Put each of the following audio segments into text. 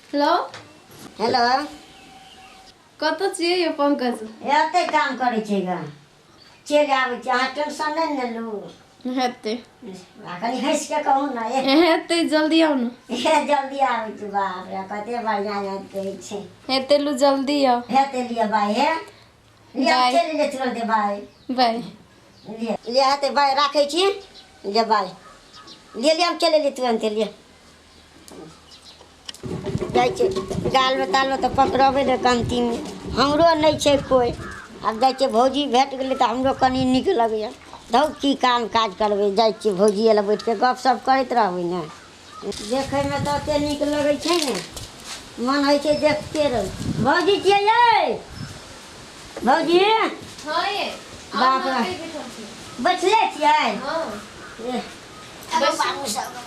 Hello hello कत छियै यो पंकज एते काम करे छे ग चल आवे छे अहाँ टेंशन नहीं न लू हेते कनी हंस के कहू ना हेते जल्दी आउ न जल्दी आवे छे बाप रे कते बढ़िया याद करे छे हेते लू जल्दी आओ हेते लिए भाई हे ले बाय। चल ले तुरंत दे भाई बाय ले हेते भाई राखे छी ले भाई ले हम चले ले तुरंत ले जाय छे गाल में ताल में तो पकड़बे ने कांती में हमरो नहीं छे कोई अब जाय छे भौजी भेट गेले तो हमरो कनी निक लगैया धौ की काम काज करबे जाय छे भौजी एला बैठ के गप सप करैत रहबै ने देखे में तो ओते निक लगै छे ने मन होइ छे देखते रह भौजी छियै ये भौजी हां ये बाप रे बैठले छियै हां बस बाबू सब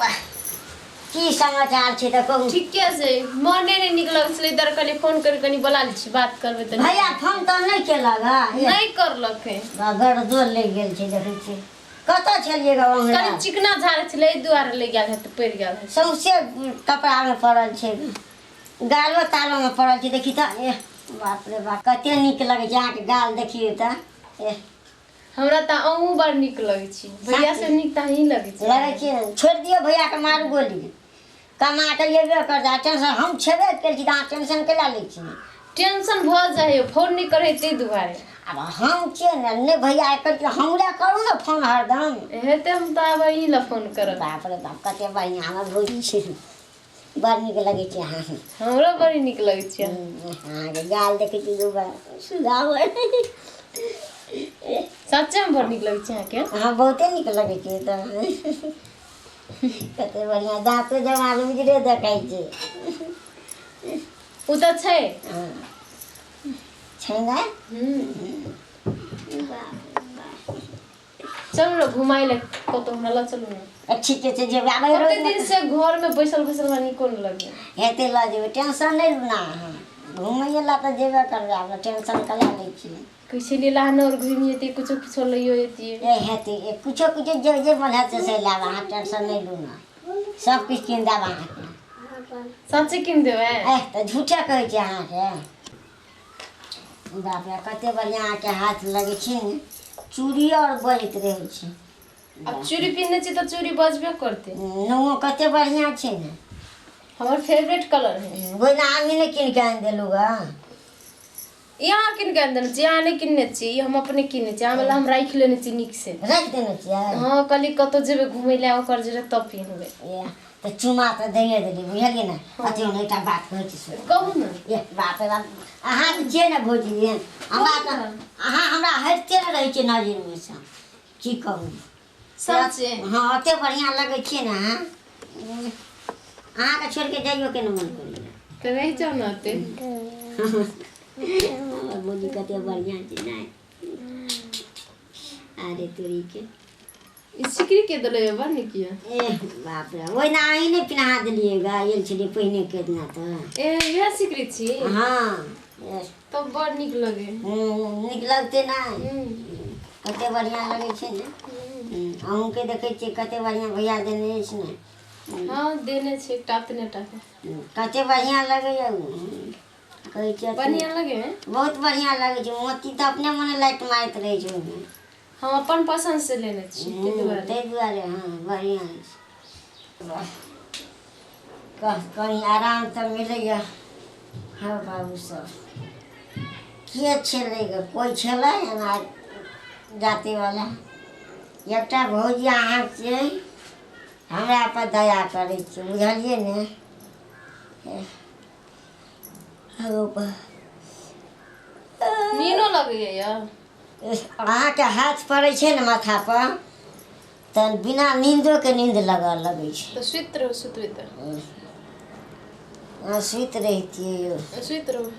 की समाचार छे त कहू ठीके छै मने नहीं निकलल छलै इधर कनी फोन कर कनी बोला ली छी बात करबे त भैया फोन तो नहीं केलक हा नहीं करलक है घर जोर ले गेल छे देखै छी कत छलिए ग वहाँ कनी चिकना झाड़ छलै एहि दुआरे ले गेल है त पड़ गेल है सौसे कपड़ा में पड़ल छे गालो तालो में पड़ल छे देखी त ए बाप रे बाप कते निक लगे छे अहाँ के गाल देखिए त ए हमरा त अहू बड़ निक लगै छी भैया से निक त ही लगै छी लगे छे छोड़ दियो भैया के मारू गोली कमा के येबे कर जा टेंशन हम छेबे कर छी त टेंशन केला ले छी टेंशन भ जाय फोन नहीं करे ते दुआरे अब हम छे ने भैया कर हमरा करू ना फोन हरदम हेते हम त अब ही ला फोन करब बाप रे बाप कते बढ़िया हमर भौजी छे बड़ निक लगे छे अहाँ हमरो बड़ी निक लगै छै अहाँके गाल देखै छी दू बार सुझाव सच्चे में बड़ निक लगै छै अहाँके अहाँ बहुते निक लगे छे त कते बढ़िया दाँतो जमा उजरे देखाइ छे उ त छै छै ना चलू न घुमाई ले कतौ हमरा ल चलू न ठीके छे जे आबै कते दिन से घर में बैसल बैसल हमरा निको न लगे हेते ल जेबै टेंशन नहीं लूना अहाँ घुमैए ला त जेबे करबै आब टेंशन कला लै छी कैसे ले लाहन और घुम जेती कुछ कुछ लइयो जेती ए हेते कुछो कुछो जे मन हेते से लाब अहाँ टेंशन नहीं लूना सब कुछ किन देब अहाँके सच्चे किन देबै एह त झूठे कहै छी अहाँके बाप रे कते बढ़िया अहाँके हाथ लगे छे ने चूड़ी और बजैत रहै छे अब चूड़ी पिन्ने छी त चूड़ी बजबे करते नुओ कते बढ़िया छे ने हमर फेवरेट कलर है ओइ ना आमी ने किन के आनि देलू गा यहाँ किन के अंदर छी यहाँ नहीं किनने छी हम अपने किनने छी हमरा हम राख लेने छी निक से रख देने छियै हां कली कतो जेबे घुमै ले ओकर जरे तब पिनबे ए त चुमा त दैए देली बुझलिए ने अति हम एकटा बात कहै छी सुन कहू न ए बाप रे बाप अहाँ जे ने भौजी हमरा त अहाँ हमरा हटते न रहै छी नजर में से की कहू सच्चे हां अते बढ़िया लगै छी ने अहाँ के छोड़ के जाइयो के न मन करी त रह जाओ न ते बोली कते बढ़िया छी नहीं अरे तोरी के सिकरी के दले बा ने किया ए बाप रे ओइ ना आही ने पिन्हा देलिएगा एल छली पहिने के दिना त ए यह सिकरी छी हां तब बड़ निक लगे निक लगते ना कते बढ़िया लगे छे ने अहूँ के देखे छे कते बढ़िया भैया देने छे ने हां देने छे टातने टाके कते बढ़िया लगे कहै छे बढ़िया लगे बहुत बढ़िया लगे छे मोती त अपने मने लाइट मारत रहे छे हम अपन पसंद से लेने छी ते दुआरे हां बढ़िया है कहीं आराम तो मिलैया हाँ बाबू सब के छलै ग कोई छलै ना जाते वाला एकटा भौजी अहाँ से हमरा पर दया करै छी बुझलिए ने हेलो नीनो लगे या अहाँ के हाथ पड़े छे ने माथा पर त बिना नींदो के नींद लगे छे तो सुत रहो सुतबे त सुत रहतिए यो सुत रहो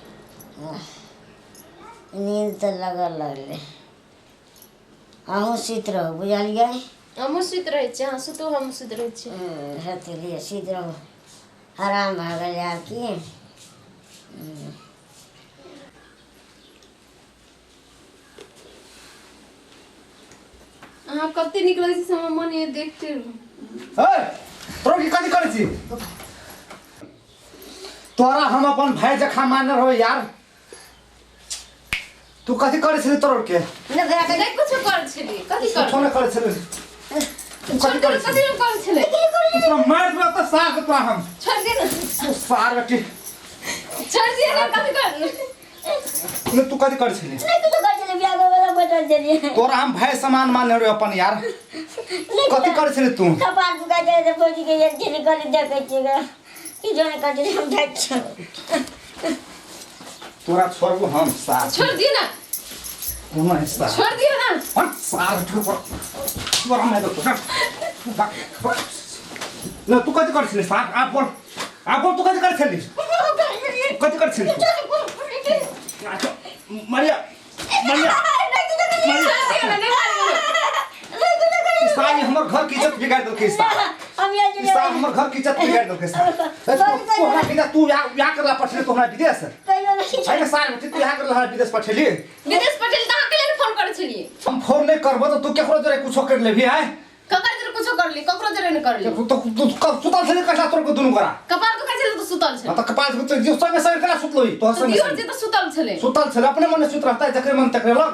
नींद तो लगले अहूँ सुत रहो बुझलिए हमहूँ सुत रहे छी हाँ सुतो हम सुत रहे छी हेतै लिए सुत रहो आराम भ गेल आब की अहाँ कते निक लगे छी हम मन ये देखते रहो ए तोरा की कथि करै छी तोरा हम अपन भाई जखा मानर हो यार तू कथी करे छली तोर के ने भरा के नहीं कुछ कर छली कथी कर फोन करे छली छोड़ दे कथी कर छले तोरा मार दो तो साग तो हम छोड़ दे ना सार बेटी छोड़ दे ना कथी कर ने तू कथी करे छली नहीं कुछ कर चले बियाह वाला बटन चली तोरा हम भाई समान मानर हो अपन यार कथी करे छली तू कपाल बुका दे तो भौजी के एक चली कर देखे छेगा कि जोने कर दे हम जाय छ तोरा छोड़बो हम सार छोड़ दियो ना तू नहीं सार छोड़ दियो ना और सार तोरा मैं तो ना तू कथी करे छली सार आप बोल तू कथी करे छली कथी करे छली मारिया मारिया साई हमर घर की इज्जत बिगाड़ दल के सार हम ये इस साल हमर घर की इज्जत बिगाड़ दल के सार तोहरा बिना तू या करला पठले तोहरा विदेश कहियो नहीं अरे सार तू या करला विदेश पठली विदेश पटेल कहां के लिए फोन करे छली हम फोन नहीं करबो तो तू केकरो जरे कुछो कर लेबी है ककर जरे कुछ कर ली ककरो जरे नहीं कर ली तू सुतल छली कसा तोर को दुनु करा कपाल को कैसे तो सुतल छले त कपाल को जो संगे संगे कला सुतलोई तो संगे दियो जे तो सुतल छले सुतल छले अपने मन सुत रहता है जकरे मन तकरे लग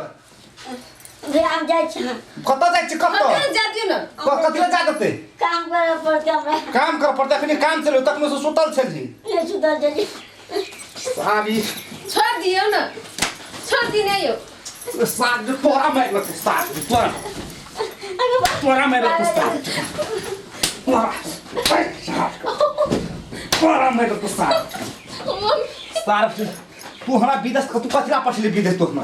फिर हम जाय छ कत जाय छ कत हम जा दियो ना कतिला जागते काम करे पड़ते हमरा काम कर पड़ता अखनी काम चलो तक में सुतल छली ये सुधर चली सारी छोड़ दियो ना छोड़ दी नहीं हो साग तोरा मैं लग साग तोरा मैं लग साग तोरा मैं लग साग सार तू हमरा विदेश तू कथला पछली विदेश तो हमरा